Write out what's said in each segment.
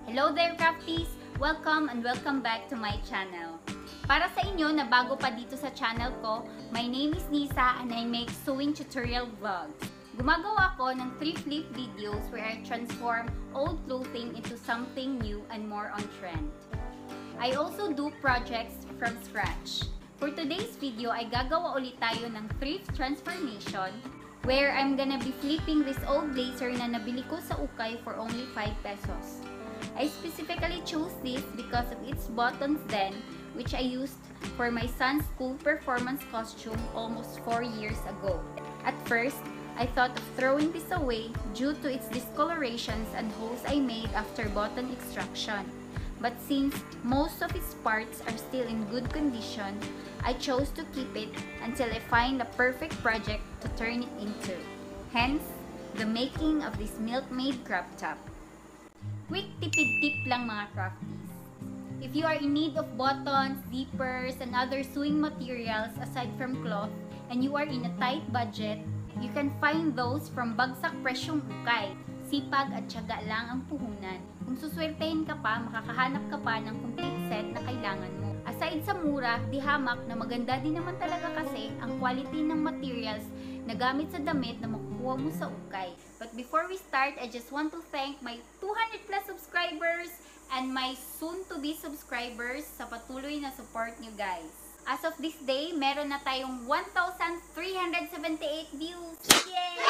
Hello there crafties! Welcome and welcome back to my channel. Para sa inyo na bago pa dito sa channel ko, my name is Nisa and I make sewing tutorial vlogs. Gumagawa ko ng thrift videos where I transform old clothing into something new and more on trend. I also do projects from scratch. For today's video ay gagawa ulit tayo ng thrift transformation where I'm gonna be flipping this old blazer na nabili ko sa UKAY for only 5 pesos. I specifically chose this because of its buttons then, which I used for my son's school performance costume almost 4 years ago. At first, I thought of throwing this away due to its discolorations and holes I made after button extraction. But since most of its parts are still in good condition, I chose to keep it until I find a perfect project to turn it into. Hence, the making of this MILKMAID CROPTOP. Quick tipid-tip lang mga crafties. If you are in need of buttons, zippers, and other sewing materials aside from cloth, and you are in a tight budget, you can find those from bagsak presyong UKAY. Sipag at tiyaga lang ang puhunan. Kung suswertehin ka pa, makakahanap ka pa ng complete set na kailangan mo. Aside sa mura, di hamak na maganda din naman talaga kasi ang quality ng materials na gamit sa damit na makukuha mo sa UKAY. But before we start, I just want to thank my 200 plus subscribers and my soon-to-be subscribers sa patuloy na support nyo guys. As of this day, meron na tayong 1,378 views! Yay!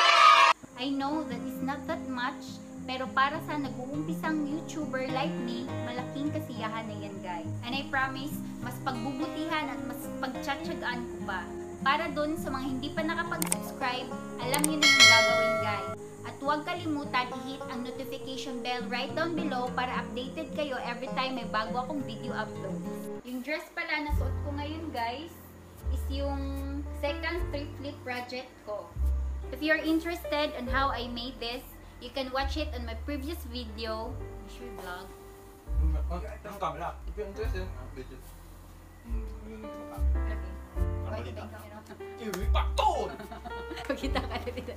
I know that is not that much, pero para sa nag-uumpisang YouTuber like me, malaking kasiyahan na yan guys. And I promise, mas pagbubutihan at mas pagtsatsagaan ko pa. Para dun sa mga hindi pa nakapag-subscribe, alam nyo na yung gagawin guys. At huwag kalimutan i-hit ang notification bell right down below para updated kayo every time may bago akong video upload. Yung dress pala na suot ko ngayon guys, is yung second thrift flip project ko. If you're interested on how I made this, you can watch it on my previous video. Should vlog. Ang camera. If you're interested, video. Okay. Iwi pakton! Pagkita ka na dito.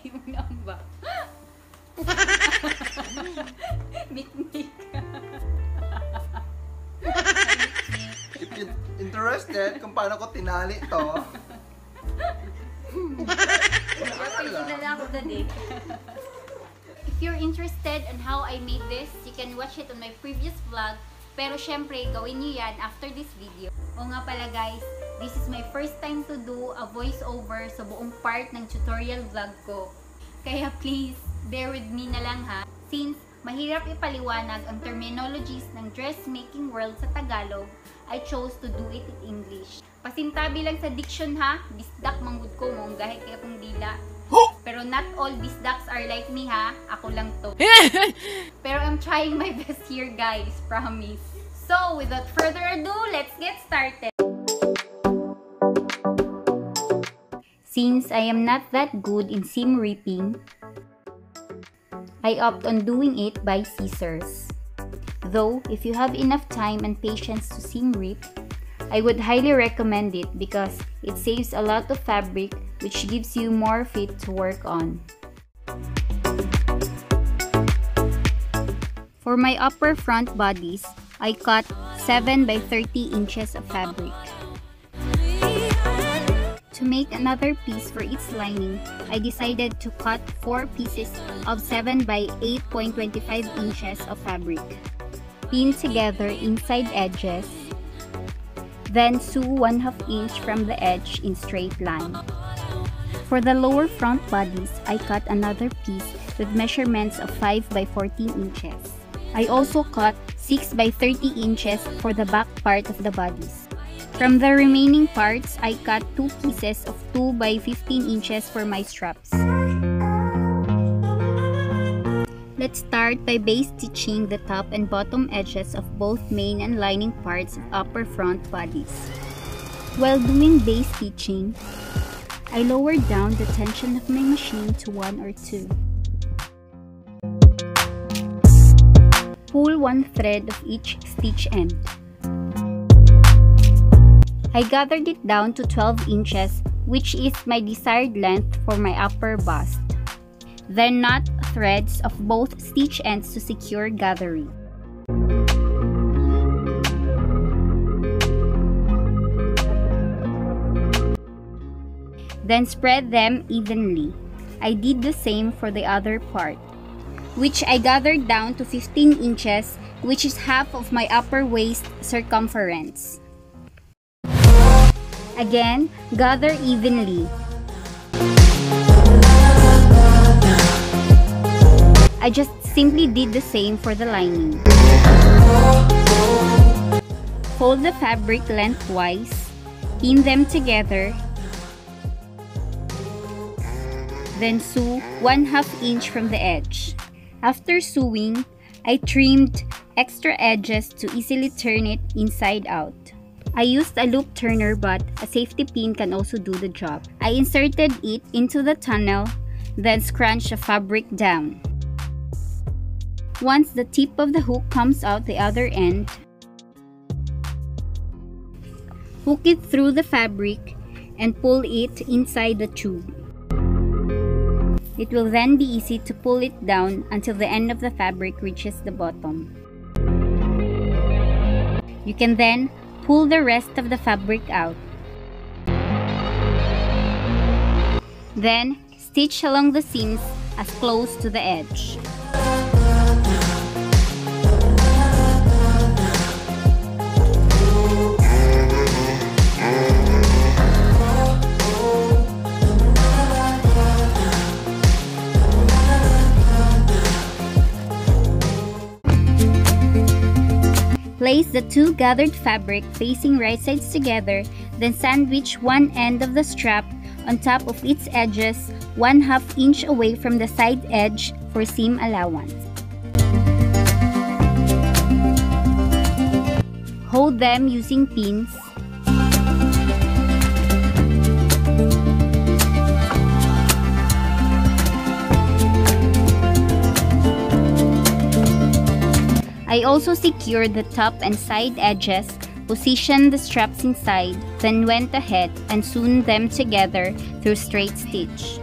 Yung namba. Mikmik. If you're interested kung paano ko tinali to, if you're interested on how I made this, you can watch it on my previous vlog. Pero syempre, gawin nyo yan after this video. O nga pala guys, this is my first time to do a voiceover sa buong part ng tutorial vlog ko. Kaya please, bear with me na lang ha. Since mahirap ipaliwanag ang terminologies ng dressmaking world sa Tagalog, I chose to do it in English. Pasintabi lang sa diction ha, bisdak manggod ko mong gahit kaya kong dila. Pero not all bisdaks are like me ha, ako lang to. Pero I'm trying my best here guys, promise. So without further ado, let's get started. Since I am not that good in seam ripping, I opt on doing it by scissors. Though, if you have enough time and patience to seam rip, I would highly recommend it because it saves a lot of fabric which gives you more fit to work on. For my upper front bodies, I cut 7 by 30 inches of fabric. To make another piece for its lining, I decided to cut 4 pieces of 7 by 8.25 inches of fabric. Pin together inside edges, then sew 1/2 inch from the edge in straight line. For the lower front bodies, I cut another piece with measurements of 5 by 14 inches. I also cut 6 by 30 inches for the back part of the bodies. From the remaining parts, I cut 2 pieces of 2 by 15 inches for my straps. Let's start by base stitching the top and bottom edges of both main and lining parts of upper front bodies. While doing base stitching, I lowered down the tension of my machine to 1 or 2. Pull 1 thread of each stitch end. I gathered it down to 12 inches, which is my desired length for my upper bust. Then knot threads of both stitch ends to secure gathering. Then spread them evenly. I did the same for the other part, which I gathered down to 15 inches, which is half of my upper waist circumference. Again, gather evenly. I just simply did the same for the lining. Fold the fabric lengthwise, pin them together, then sew 1/2 inch from the edge. After sewing, I trimmed extra edges to easily turn it inside out. I used a loop turner, but a safety pin can also do the job. I inserted it into the tunnel, then scrunched the fabric down. Once the tip of the hook comes out the other end, hook it through the fabric and pull it inside the tube. It will then be easy to pull it down until the end of the fabric reaches the bottom. You can then pull the rest of the fabric out. Then, stitch along the seams as close to the edge. Place the two gathered fabric facing right sides together, then sandwich one end of the strap on top of its edges 1/2 inch away from the side edge for seam allowance. Hold them using pins. I also secured the top and side edges, positioned the straps inside, then went ahead and sewn them together through straight stitch.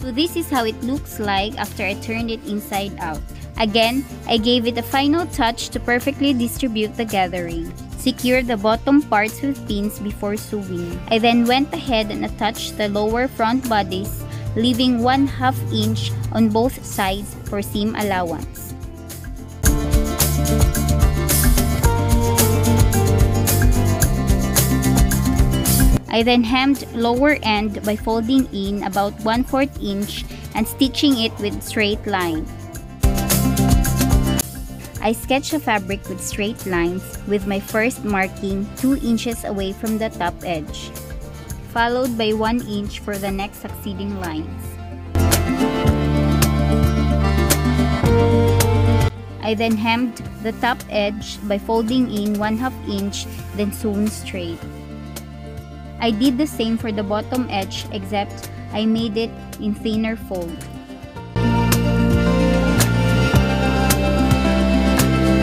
So this is how it looks like after I turned it inside out. Again, I gave it a final touch to perfectly distribute the gathering. Secure the bottom parts with pins before sewing. I then went ahead and attached the lower front bodies, leaving 1/2 inch on both sides for seam allowance. I then hemmed lower end by folding in about 1/4 inch and stitching it with straight line. I sketched the fabric with straight lines, with my first marking 2 inches away from the top edge, followed by 1 inch for the next succeeding lines. I then hemmed the top edge by folding in 1/2 inch, then sewn straight. I did the same for the bottom edge, except I made it in thinner fold.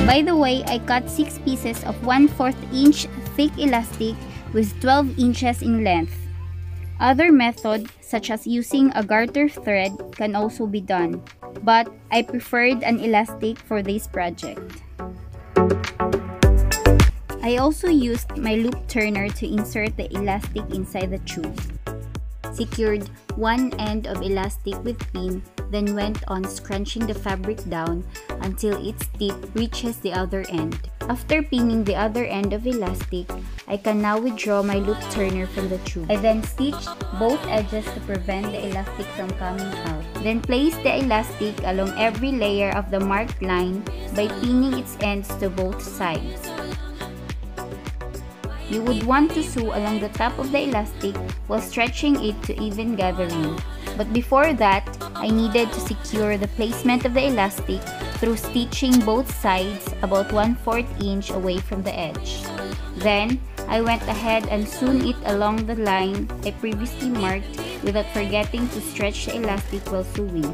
By the way, I cut 6 pieces of 1/4 inch thick elastic with 12 inches in length. Other methods, such as using a garter thread, can also be done, but I preferred an elastic for this project. I also used my loop turner to insert the elastic inside the tube. Secured one end of elastic with pin, then went on scrunching the fabric down until its tip reaches the other end. After pinning the other end of elastic, I can now withdraw my loop turner from the tube. I then stitched both edges to prevent the elastic from coming out. Then place the elastic along every layer of the marked line by pinning its ends to both sides. you would want to sew along the top of the elastic while stretching it to even gathering. But before that, I needed to secure the placement of the elastic through stitching both sides about 1/4 inch away from the edge. Then, I went ahead and sewn it along the line I previously marked without forgetting to stretch the elastic while sewing.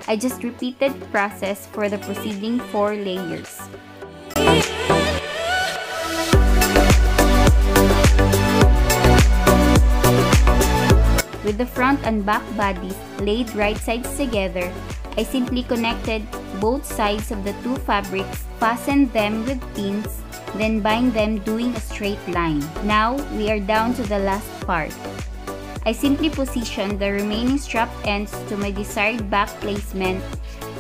I just repeated the process for the preceding 4 layers. With the front and back bodies laid right sides together, I simply connected both sides of the two fabrics, fastened them with pins, then bind them doing a straight line. Now, we are down to the last part. I simply positioned the remaining strap ends to my desired back placement,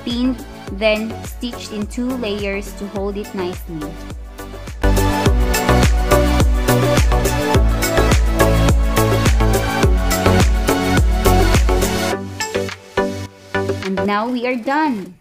pinned, then stitched in 2 layers to hold it nicely. And now we are done!